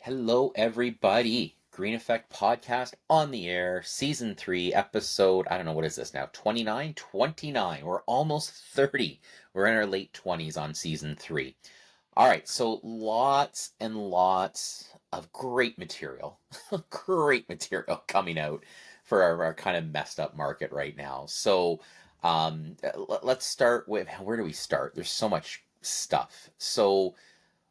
Hello, everybody. Green Effect Podcast on the air, season 3, episode, I don't know, what is this now? 29? 29. We're almost 30. We're in our late 20s on season 3. All right, so lots and lots of great material, great material coming out for our kind of messed up market right now. So let's start with, where do we start? There's so much stuff. So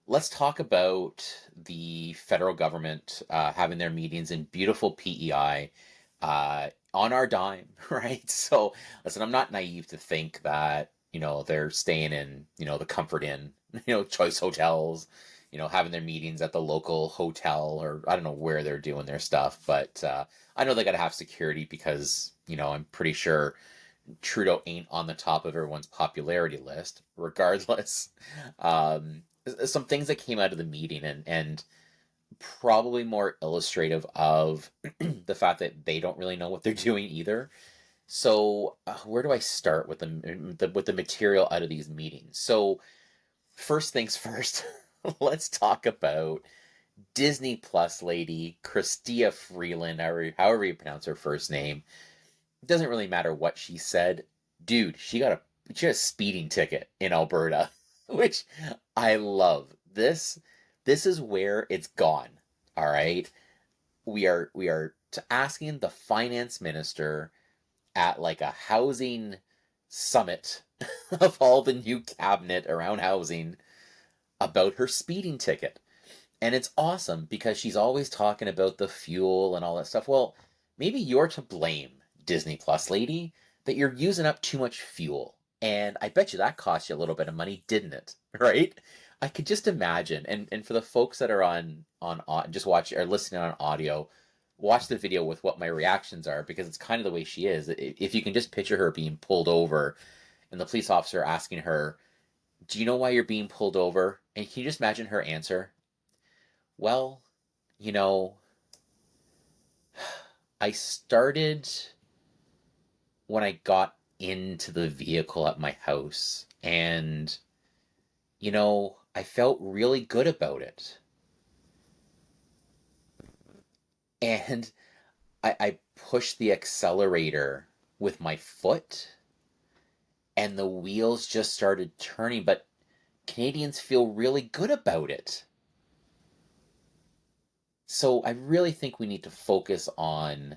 let's talk about the federal government having their meetings in beautiful PEI on our dime, right? So, listen, I'm not naive to think that, they're staying in, the Comfort Inn, choice hotels, having their meetings at the local hotel, or I don't know where they're doing their stuff, but I know they got to have security because, I'm pretty sure Trudeau ain't on the top of everyone's popularity list, regardless. Um, some things that came out of the meeting and probably more illustrative of the fact that they don't really know what they're doing either. So, where do I start with the material out of these meetings? So, first things first, let's talk about Disney Plus lady Christia Freeland, however you pronounce her first name. It doesn't really matter what she said. Dude, she got a speeding ticket in Alberta, which I love. This is where it's gone. All right. We are asking the finance minister at like a housing summit of all the new cabinet around housing about her speeding ticket. And it's awesome because she's always talking about the fuel and all that stuff. Well, maybe you're to blame, Disney Plus lady, that you're using up too much fuel. And I bet you that cost you a little bit of money, didn't it? Right? I could just imagine. And for the folks that are on just watch or listening on audio, watch the video with what my reactions are because it's kind of the way she is. If you can just picture her being pulled over and the police officer asking her, "Do you know why you're being pulled over?" And can you just imagine her answer? Well, you know, I started when I got into the vehicle at my house, and, I felt really good about it. And I pushed the accelerator with my foot, and the wheels just started turning, but Canadians feel really good about it. So I really think we need to focus on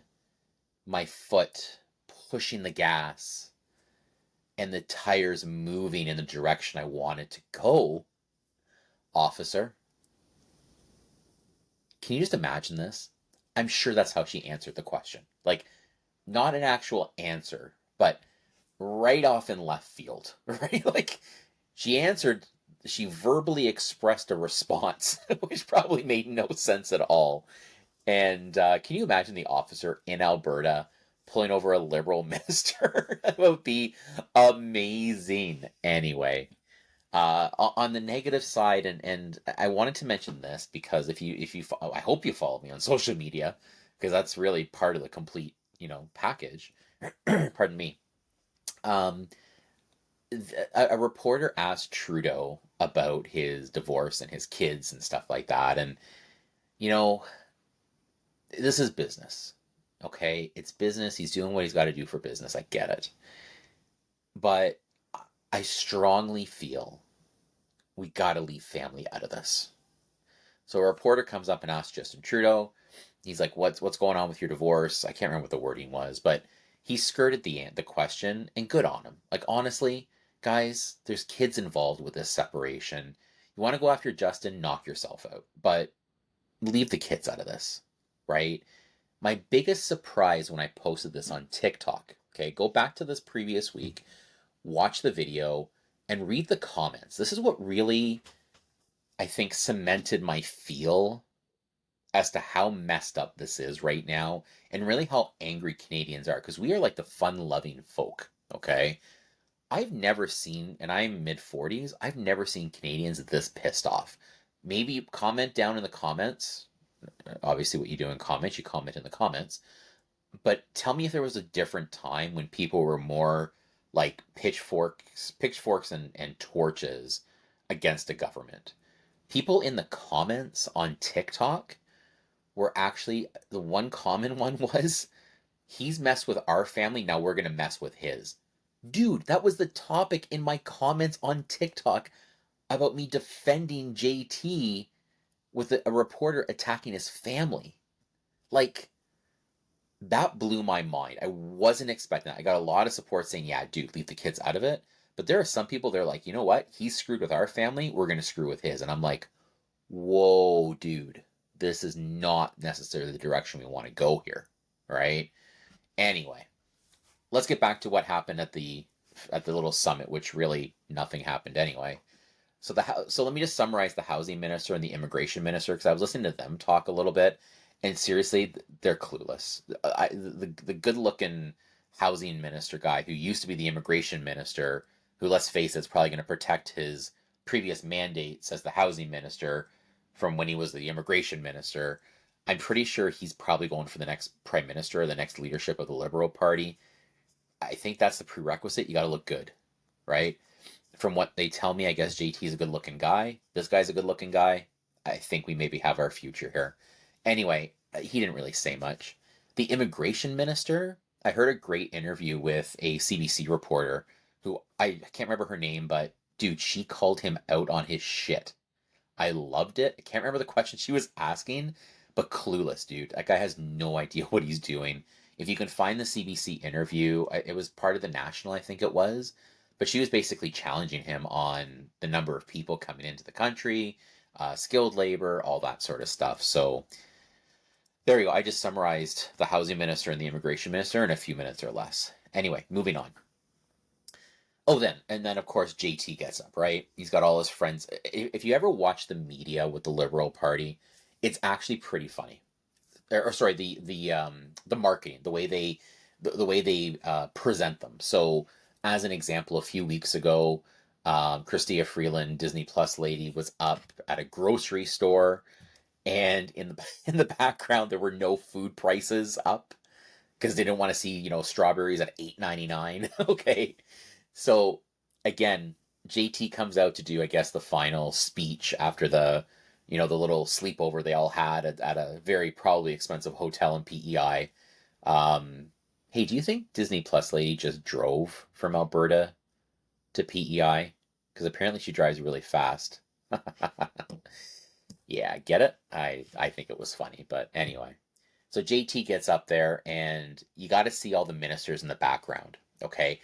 my foot pushing the gas and the tires moving in the direction I want it to go, officer. Can you just imagine this? I'm sure that's how she answered the question. Like, not an actual answer, but right off in left field, right? Like, she answered, she verbally expressed a response, which probably made no sense at all. And can you imagine the officer in Alberta pulling over a liberal minister? That would be amazing. Anyway, on the negative side, and I wanted to mention this because if you I hope you follow me on social media because that's really part of the complete package. Pardon me. Um, a reporter asked Trudeau about his divorce and his kids and stuff like that, and you know this is business. Okay, it's business. He's doing what he's got to do for business. I get it, but I strongly feel we got to leave family out of this. So a reporter comes up and asks Justin Trudeau. He's like, "What's going on with your divorce?" I can't remember what the wording was, but he skirted the question, and good on him. Like honestly, guys, there's kids involved with this separation. You want to go after Justin, knock yourself out, but leave the kids out of this, right? My biggest surprise when I posted this on TikTok. Okay, go back to this previous week, watch the video, and read the comments. This is what really I think cemented my feel as to how messed up this is right now and really how angry Canadians are because we are like the fun loving folk, okay? I've never seen, and I'm mid 40s, I've never seen Canadians this pissed off. Maybe comment down in the comments. Obviously, what you do in comments, you comment in the comments. But tell me if there was a different time when people were more like pitchforks and torches against a government. people in the comments on TikTok were actually, the one common one was, he's messed with our family, now we're going to mess with his. Dude, that was the topic in my comments on TikTok about me defending JT with a reporter attacking his family. Like, that blew my mind. I wasn't expecting that. I got a lot of support saying, yeah, dude, leave the kids out of it. But there are some people, they're like, you know what? He's screwed with our family. We're going to screw with his. And I'm like, whoa, dude, this is not necessarily the direction we want to go here. Right? Anyway, let's get back to what happened at the little summit, which really nothing happened anyway. So let me just summarize the housing minister and the immigration minister, because I was listening to them talk a little bit, and seriously, they're clueless. The good looking housing minister guy who used to be the immigration minister, who, let's face it, is probably going to protect his previous mandates as the housing minister from when he was the immigration minister. I'm pretty sure he's probably going for the next prime minister or the next leadership of the Liberal Party. I think that's the prerequisite. You got to look good, right? From what they tell me, I guess JT's a good looking guy. This guy's a good looking guy. I think we maybe have our future here. Anyway, he didn't really say much. The immigration minister, I heard a great interview with a CBC reporter who, I can't remember her name, but dude, she called him out on his shit. I loved it. I can't remember the question she was asking, but clueless, dude. That guy has no idea what he's doing. If you can find the CBC interview, it was part of the National, I think it was, but she was basically challenging him on the number of people coming into the country, skilled labor, all that sort of stuff. So there you go. I just summarized the housing minister and the immigration minister in a few minutes or less. Anyway, moving on. Oh, and then of course JT gets up, right? He's got all his friends. If you ever watch the media with the Liberal Party, it's actually pretty funny. Or sorry, the marketing, the way they present them. So, as an example, a few weeks ago, Christia Freeland, Disney Plus lady, was up at a grocery store, and in the background there were no food prices up because they didn't want to see strawberries at $8.99. Okay, so again, JT comes out to do, I guess, the final speech after the little sleepover they all had at a very probably expensive hotel in PEI. Hey, do you think Disney Plus lady just drove from Alberta to PEI? Because apparently she drives really fast. Yeah, get it? I think it was funny, but anyway. So JT gets up there, and you got to see all the ministers in the background. Okay,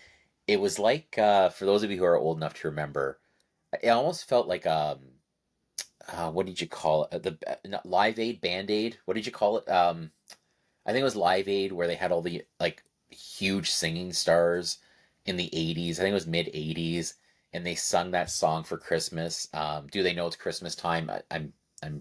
it was like, for those of you who are old enough to remember, it almost felt like what did you call it? Not Live Aid, Band Aid. What did you call it? I think it was Live Aid, where they had all the like huge singing stars in the '80s. I think it was mid '80s, and they sung that song for Christmas. Do they know it's Christmas time? I'm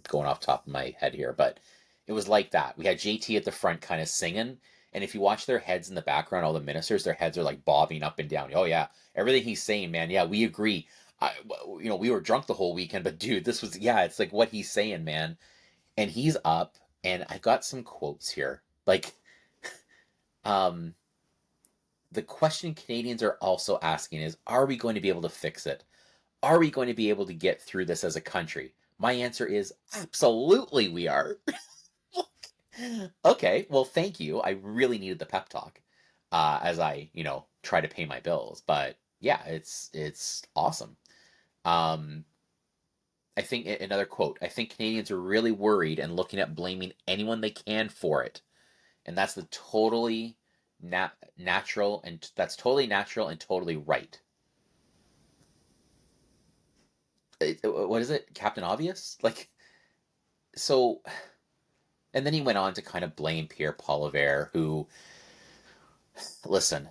going off the top of my head here, but it was like that. We had JT at the front, kind of singing. And if you watch their heads in the background, all the ministers, their heads are like bobbing up and down. Oh yeah, everything he's saying, man. Yeah, we agree. We were drunk the whole weekend, but dude, this was, yeah, it's like what he's saying, man. And he's up, and I've got some quotes here. Like, um, the question Canadians are also asking is, are we going to be able to fix it? Are we going to be able to get through this as a country? My answer is absolutely we are. Okay, well, thank you. I really needed the pep talk as I, try to pay my bills. But yeah, it's awesome. Um, I think another quote. I think Canadians are really worried and looking at blaming anyone they can for it, and that's the totally natural, and that's totally natural and totally right. What is it, Captain Obvious? Like, so, and then he went on to kind of blame Pierre Poilievre, who, listen,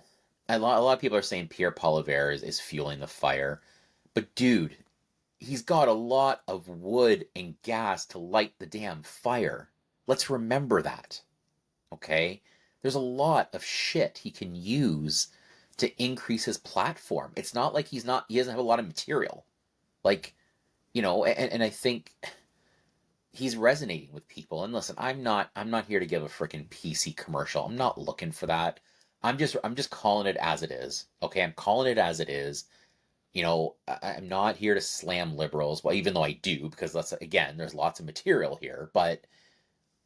a lot of people are saying Pierre Poilievre is fueling the fire, but dude, he's got a lot of wood and gas to light the damn fire. Let's remember that, okay? There's a lot of shit he can use to increase his platform. It's not like he doesn't have a lot of material. Like, and I think he's resonating with people. And listen, I'm not here to give a freaking PC commercial. I'm not looking for that. I'm just calling it as it is. Okay, I'm calling it as it is. I'm not here to slam liberals, well, even though I do, because again, there's lots of material here, but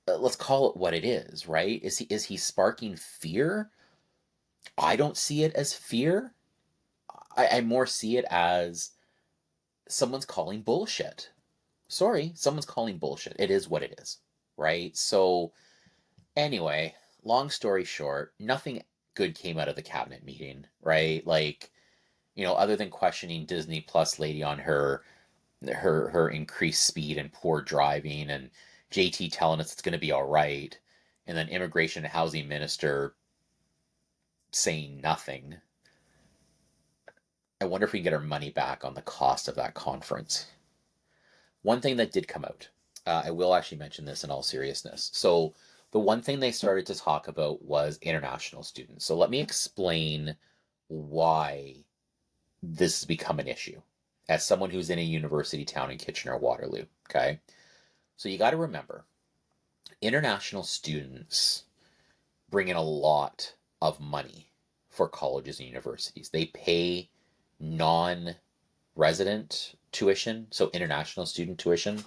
let's call it what it is, right? Is he sparking fear? I don't see it as fear. I more see it as someone's calling bullshit. Sorry, someone's calling bullshit. It is what it is, right? So anyway, long story short, nothing good came out of the cabinet meeting, right? Like, other than questioning Disney Plus lady on her increased speed and poor driving, and JT telling us it's going to be all right, and then immigration and housing minister saying nothing. I wonder if we can get our money back on the cost of that conference. One thing that did come out, I will actually mention this in all seriousness. So, the one thing they started to talk about was international students. So, let me explain why this has become an issue as someone who's in a university town in Kitchener Waterloo. Okay. So, you got to remember international students bring in a lot of money for colleges and universities. They pay non resident tuition, so international student tuition.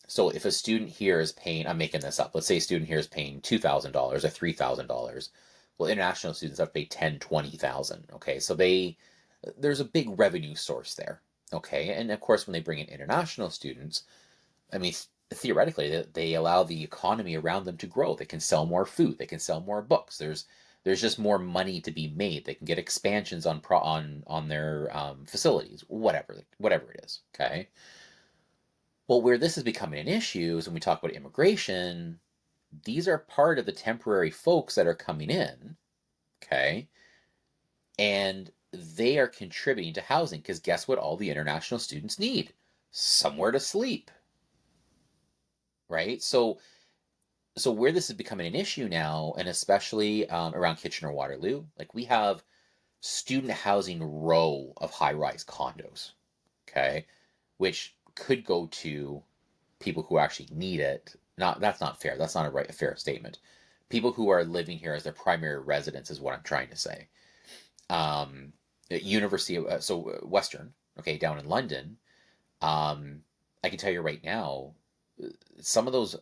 So if a student here is paying, I'm making this up, let's say a student here is paying $2,000 or $3,000. Well, international students have to pay 10, 20,000. Okay, so there's a big revenue source there. Okay, and of course, when they bring in international students, I mean, theoretically, they allow the economy around them to grow. They can sell more food. They can sell more books. There's just more money to be made. They can get expansions on their facilities, whatever it is. Okay. Well, where this is becoming an issue is when we talk about immigration. These are part of the temporary folks that are coming in. Okay, and they are contributing to housing because guess what? All the international students need somewhere to sleep. Right. So where this is becoming an issue now, and especially around Kitchener Waterloo, like we have student housing row of high-rise condos, okay, which could go to people who actually need it. Not That's not fair. That's not a fair statement. People who are living here as their primary residence is what I'm trying to say. Um, University of Western, okay, down in London. I can tell you right now, some of those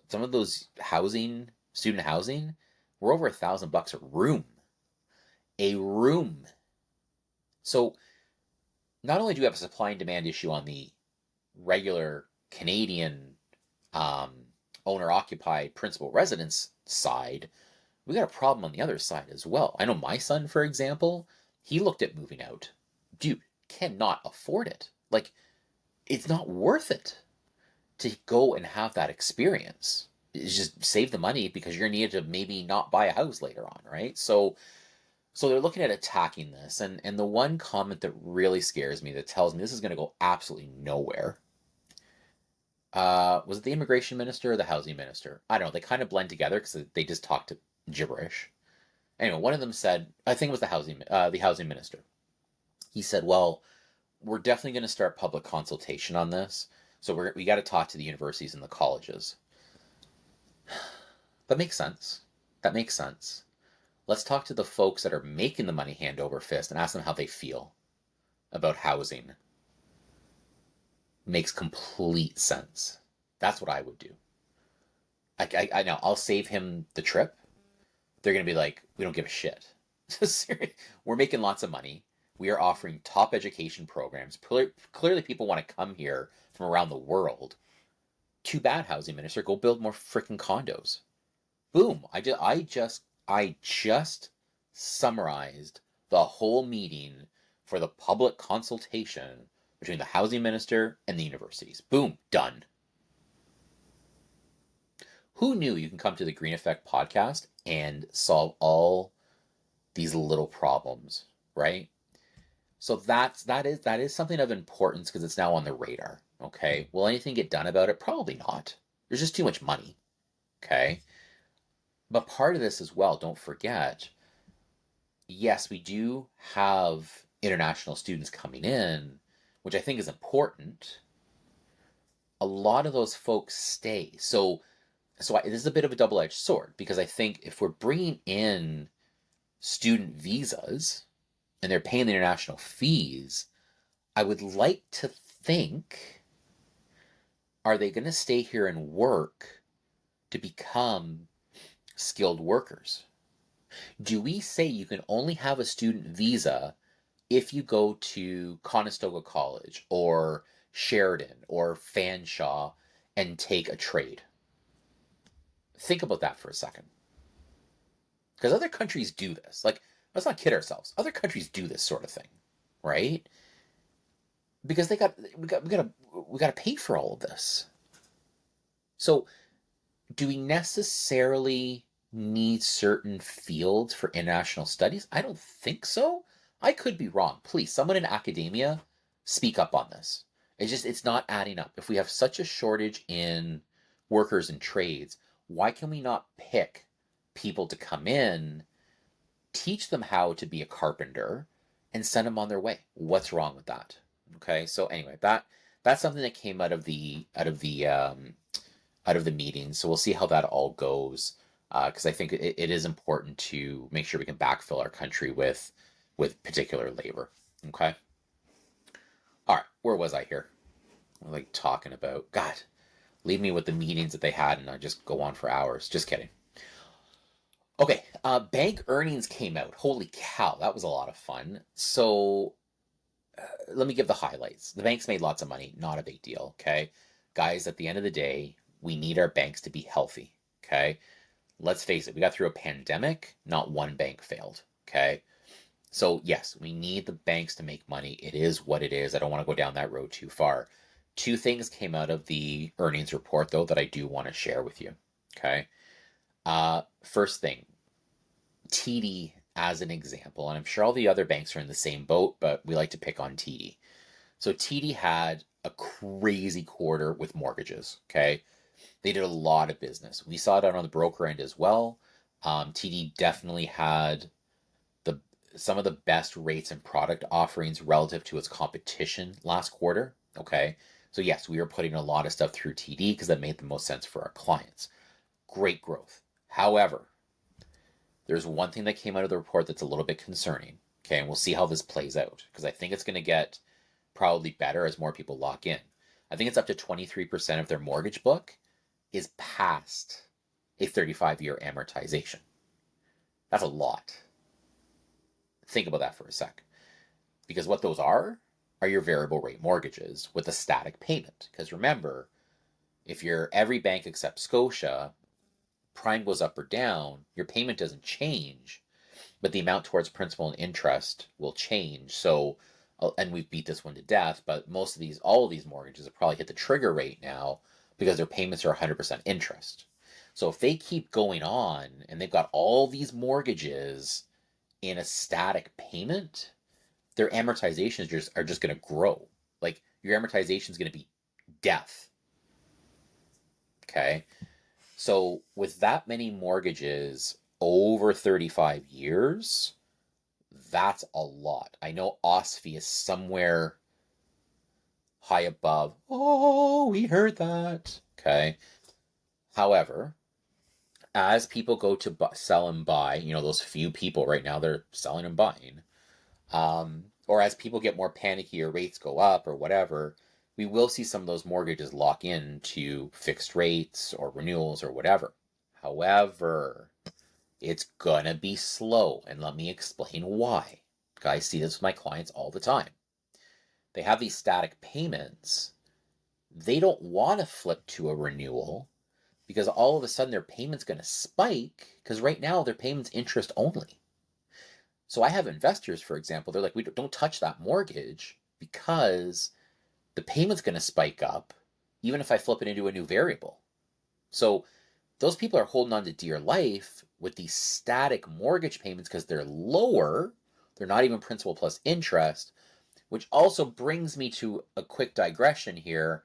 student housing, were over $1,000 a room. A room. So not only do we have a supply and demand issue on the regular Canadian um, owner occupied principal residence side, we got a problem on the other side as well. I know my son, for example, he looked at moving out. Dude, cannot afford it. Like, it's not worth it to go and have that experience. It's just save the money because you're needed to maybe not buy a house later on, right? So they're looking at attacking this, and the one comment that really scares me, that tells me this is going to go absolutely nowhere, was it the immigration minister or the housing minister? I don't know. They kind of blend together because they just talk to gibberish. Anyway, one of them said, I think it was the housing minister. He said, "Well, we're definitely going to start public consultation on this. So we got to talk to the universities and the colleges." That makes sense. That makes sense. Let's talk to the folks that are making the money hand over fist and ask them how they feel about housing. Makes complete sense. That's what I would do. I know I'll save him the trip. They're going to be like, we don't give a shit. We're making lots of money. We are offering top education programs. Clearly, people want to come here from around the world. Too bad, housing minister. Go build more freaking condos. Boom. I just summarized the whole meeting for the public consultation between the housing minister and the universities. Boom. Done. Who knew you can come to the Green Effect podcast and solve all these little problems, right? So that is something of importance because it's now on the radar. Okay. Will anything get done about it? Probably not. There's just too much money. Okay. But part of this as well, don't forget, yes, we do have international students coming in, which I think is important. A lot of those folks stay. This is a bit of a double-edged sword because I think if we're bringing in student visas and they're paying the international fees, I would like to think, are they going to stay here and work to become skilled workers? Do we say you can only have a student visa if you go to Conestoga College or Sheridan or Fanshawe and take a trade? Think about that for a second. Because other countries do this. Like, let's not kid ourselves. Other countries do this sort of thing, right? Because we got to pay for all of this. So, do we necessarily need certain fields for international studies? I don't think so. I could be wrong. Please, someone in academia, speak up on this. It's not adding up. If we have such a shortage in workers and trades, why can we not pick people to come in, teach them how to be a carpenter, and send them on their way? What's wrong with that? Okay, so anyway, that's something that came out of the meeting. So we'll see how that all goes, because I think it is important to make sure we can backfill our country with particular labor. Okay. All right, where was I here? I'm like talking about, God, leave me with the meetings that they had, and I just go on for hours. Just kidding. Okay, bank earnings came out. Holy cow, that was a lot of fun. So let me give the highlights. The banks made lots of money, not a big deal. Okay, guys, at the end of the day, we need our banks to be healthy. Okay, let's face it, we got through a pandemic, not one bank failed. Okay, so yes, we need the banks to make money. It is what it is. I don't want to go down that road too far. Two things came out of the earnings report, though, that I do want to share with you. Okay, first thing, TD as an example, and I'm sure all the other banks are in the same boat, but we like to pick on TD. So TD had a crazy quarter with mortgages. Okay, they did a lot of business. We saw it out on the broker end as well. TD definitely had some of the best rates and product offerings relative to its competition last quarter. Okay, so yes, we were putting a lot of stuff through TD because that made the most sense for our clients. Great growth. However, there's one thing that came out of the report that's a little bit concerning. Okay, and we'll see how this plays out, because I think it's going to get probably better as more people lock in. I think it's up to 23% of their mortgage book is past a 35-year amortization. That's a lot. Think about that for a sec. Because what those are your variable rate mortgages with a static payment. Because remember, if you're every bank except Scotia, prime goes up or down, your payment doesn't change, but the amount towards principal and interest will change. So, and we've beat this one to death, but all of these mortgages have probably hit the trigger rate now because their payments are 100% interest. So if they keep going on and they've got all these mortgages in a static payment, their amortizations are just going to grow. Like, your amortization is going to be death. Okay. So with that many mortgages over 35 years, that's a lot. I know OSFI is somewhere high above. Oh, we heard that. Okay. However, as people go to sell and buy, those few people right now, they're selling and buying, or as people get more panicky or rates go up or whatever, we will see some of those mortgages lock in to fixed rates or renewals or whatever. However, it's gonna be slow, and let me explain why. I see this with my clients all the time. They have these static payments. They don't want to flip to a renewal because all of a sudden their payment's going to spike, because right now their payment's interest only. So I have investors, for example, they're like, we don't touch that mortgage because the payment's going to spike up even if I flip it into a new variable. So those people are holding on to dear life with these static mortgage payments because they're lower. They're not even principal plus interest, which also brings me to a quick digression here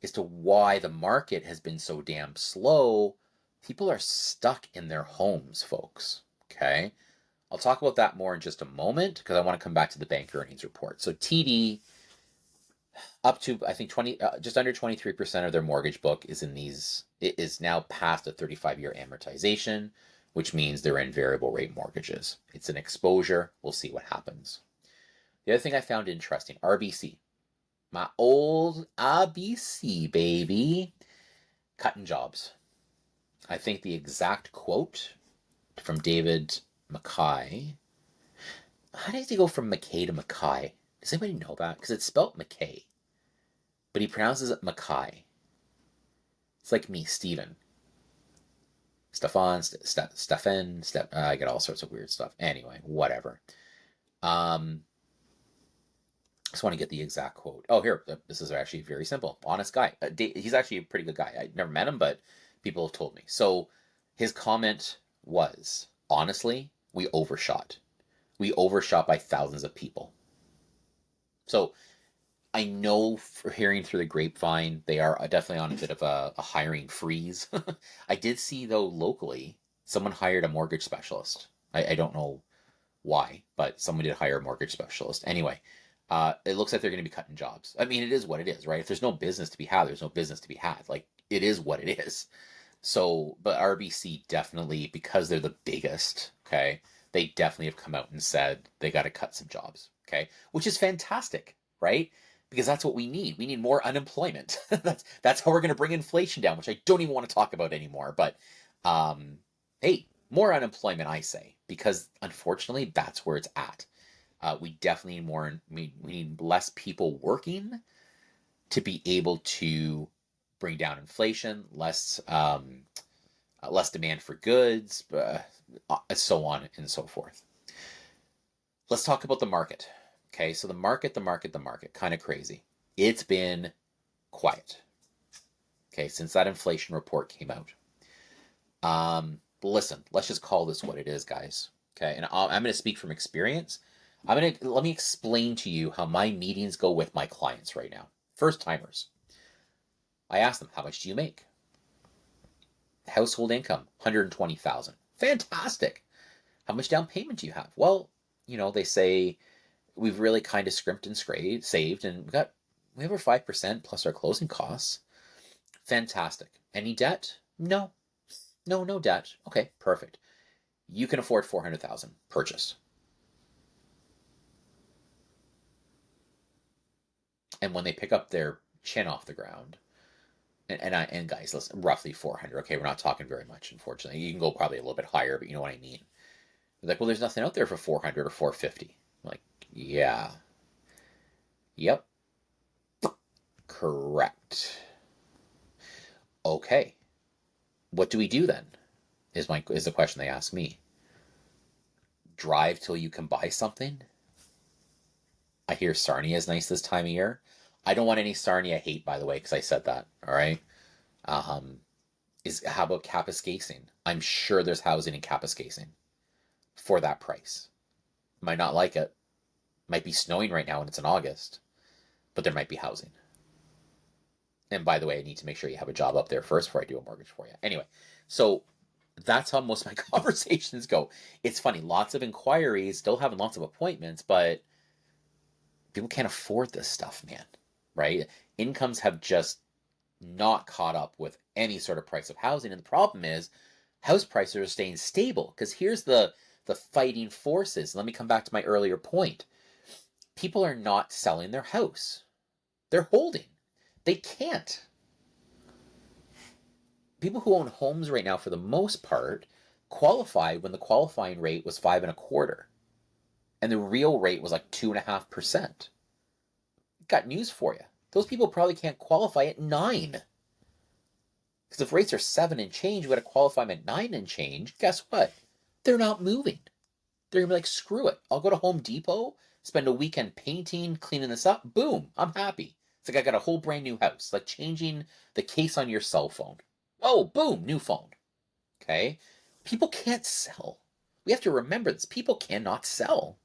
as to why the market has been so damn slow. People are stuck in their homes, folks. Okay. I'll talk about that more in just a moment because I want to come back to the bank earnings report. So TD, up to, I think, just under 23% of their mortgage book is now past a 35-year amortization, which means they're in variable rate mortgages. It's an exposure. We'll see what happens. The other thing I found interesting, RBC, my old RBC baby, cutting jobs. I think the exact quote from David McKay. How does he go from McKay to McKay? Does anybody know that? Because it's spelled McKay, but he pronounces it McKay. It's like me, Steven. Stefan, Stefan, I get all sorts of weird stuff. Anyway, whatever. Um, just want to get the exact quote. Oh, here, this is actually very simple. Honest guy. He's actually a pretty good guy. I never met him, but people have told me. So his comment was, honestly, we overshot. We overshot by thousands of people. So I know for hearing through the grapevine, they are definitely on a bit of a hiring freeze. I did see, though, locally, someone hired a mortgage specialist. I don't know why, but someone did hire a mortgage specialist. Anyway, it looks like they're going to be cutting jobs. I mean, it is what it is, right? If there's no business to be had, there's no business to be had. Like, it is what it is. So, but RBC definitely, because they're the biggest, okay, they definitely have come out and said they got to cut some jobs, okay, which is fantastic, right? Because that's what we need. We need more unemployment. that's how we're going to bring inflation down, which I don't even want to talk about anymore. But hey, more unemployment, I say, because unfortunately, that's where it's at. We definitely need more. We need less people working to be able to bring down inflation, less demand for goods, so on and so forth. Let's talk about the market. Okay, so the market, kind of crazy. It's been quiet. Okay, since that inflation report came out. Listen, let's just call this what it is, guys. Okay, and I'm going to speak from experience. Let me explain to you how my meetings go with my clients right now. First timers. I ask them, how much do you make? Household income, 120,000. Fantastic. How much down payment do you have? Well, they say we've really kind of scrimped and saved, and we have our 5% plus our closing costs. Fantastic. Any debt? No. No debt. Okay, perfect. You can afford 400,000. Purchase. And when they pick up their chin off the ground, and guys, listen, roughly 400. Okay, we're not talking very much, unfortunately. You can go probably a little bit higher, but you know what I mean. They're like, well, there's nothing out there for 400 or 450. I'm like, yeah. Yep. Correct. Okay. What do we do then? Is the question they ask me. Drive till you can buy something? I hear Sarnia is nice this time of year. I don't want any Sarnia hate, by the way, because I said that. All right. How about Kapuskasing? I'm sure there's housing in Kapuskasing for that price. Might not like it. Might be snowing right now and it's in August, but there might be housing. And by the way, I need to make sure you have a job up there first before I do a mortgage for you. Anyway, so that's how most of my conversations go. It's funny, lots of inquiries, still having lots of appointments, but people can't afford this stuff, man, right? Incomes have just not caught up with any sort of price of housing. And the problem is house prices are staying stable, because here's the fighting forces. Let me come back to my earlier point. People are not selling their house. They're holding. They can't. People who own homes right now, for the most part, qualified when the qualifying rate was 5.25%. And the real rate was like 2.5%. Got news for you. Those people probably can't qualify at 9. Because if rates are 7 and change, we got to qualify them at 9 and change. Guess what? They're not moving. They're going to be like, screw it. I'll go to Home Depot, spend a weekend painting, cleaning this up. Boom, I'm happy. It's like I got a whole brand new house. Like changing the case on your cell phone. Oh, boom, new phone. Okay? People can't sell. We have to remember this. People cannot sell.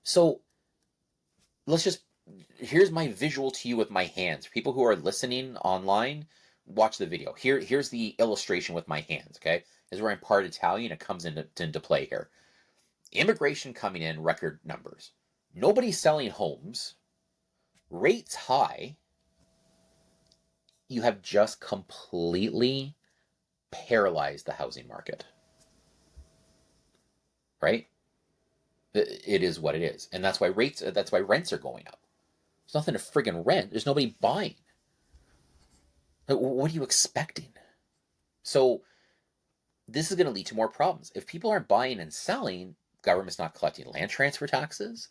So here's my visual to you with my hands. People who are listening online, watch the video. Here's the illustration with my hands, okay? As we're in part Italian, it comes into play here. Immigration coming in, record numbers. Nobody selling homes. Rates high. You have just completely paralyzed the housing market. Right? It is what it is. And that's why rents are going up. There's nothing to friggin' rent. There's nobody buying. What are you expecting? So this is going to lead to more problems. If people aren't buying and selling, government's not collecting land transfer taxes.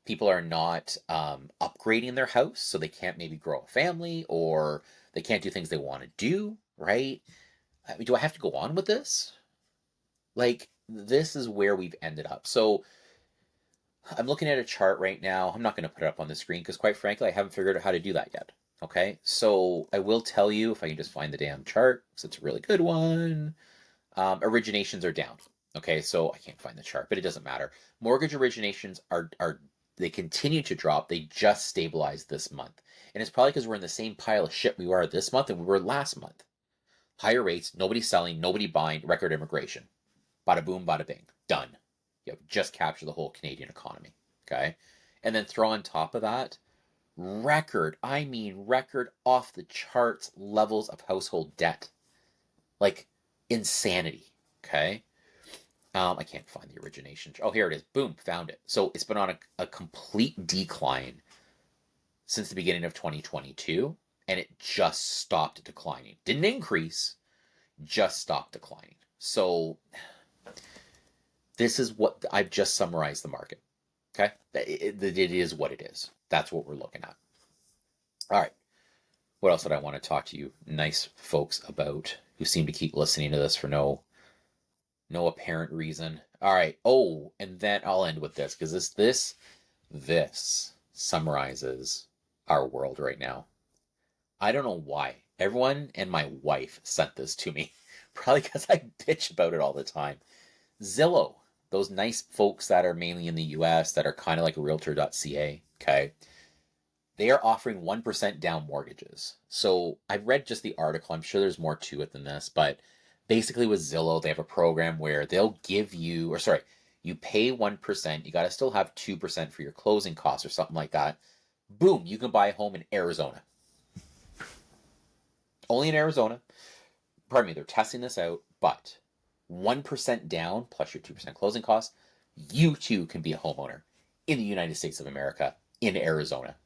People are not upgrading their house, so they can't maybe grow a family, or they can't do things they want to do, right? I mean, do I have to go on with this? Like, this is where we've ended up. So I'm looking at a chart right now. I'm not going to put it up on the screen because, quite frankly, I haven't figured out how to do that yet. Okay, so I will tell you if I can just find the damn chart, because it's a really good one. Originations are down. Okay, so I can't find the chart, but it doesn't matter. Mortgage originations are they continue to drop. They just stabilized this month, and it's probably because we're in the same pile of shit we were this month and we were last month. Higher rates, nobody selling, nobody buying, record immigration. Bada boom, bada bing, done. You have just captured the whole Canadian economy. Okay, and then throw on top of that record off the charts levels of household debt, like insanity. Okay. I can't find the origination. Oh, here it is. Boom, found it. So it's been on a complete decline since the beginning of 2022, and it just stopped declining. Didn't increase, just stopped declining. So this is what I've just summarized the market. Okay, it is what it is. That's what we're looking at. All right. What else did I want to talk to you nice folks about who seem to keep listening to this for no apparent reason? All right. Oh, and then I'll end with this because this summarizes our world right now. I don't know why. Everyone and my wife sent this to me. Probably because I bitch about it all the time. Zillow, those nice folks that are mainly in the US that are kind of like realtor.ca, okay? They are offering 1% down mortgages. So I've read just the article. I'm sure there's more to it than this, but basically with Zillow, they have a program where they'll give you, or sorry, you pay 1%, you got to still have 2% for your closing costs or something like that. Boom, you can buy a home in Arizona. Only in Arizona. Pardon me, they're testing this out, but 1% down plus your 2% closing costs, you too can be a homeowner in the United States of America in Arizona.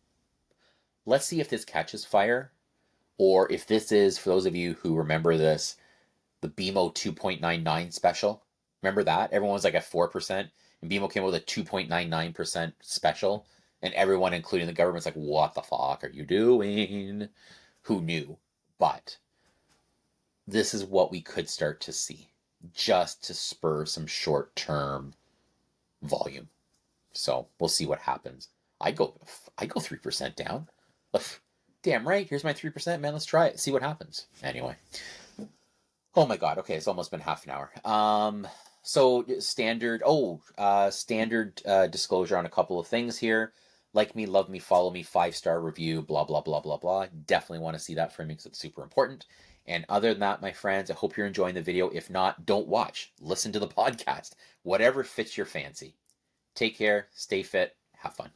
Let's see if this catches fire, or if this is, for those of you who remember this, the BMO 2.99 special. Remember that? Everyone was like at 4%, and BMO came out with a 2.99% special, and everyone, including the government's like, what the fuck are you doing? Who knew? But this is what we could start to see, just to spur some short-term volume. So we'll see what happens. I go 3% down. Damn right, here's my 3%, man. Let's try it. See what happens. Anyway. Oh my god, okay, it's almost been half an hour. So standard disclosure on a couple of things here. Like me, love me, follow me, 5-star review, blah, blah, blah, blah, blah. Definitely want to see that from me because it's super important. And other than that, my friends, I hope you're enjoying the video. If not, don't watch. Listen to the podcast. Whatever fits your fancy. Take care, stay fit, have fun.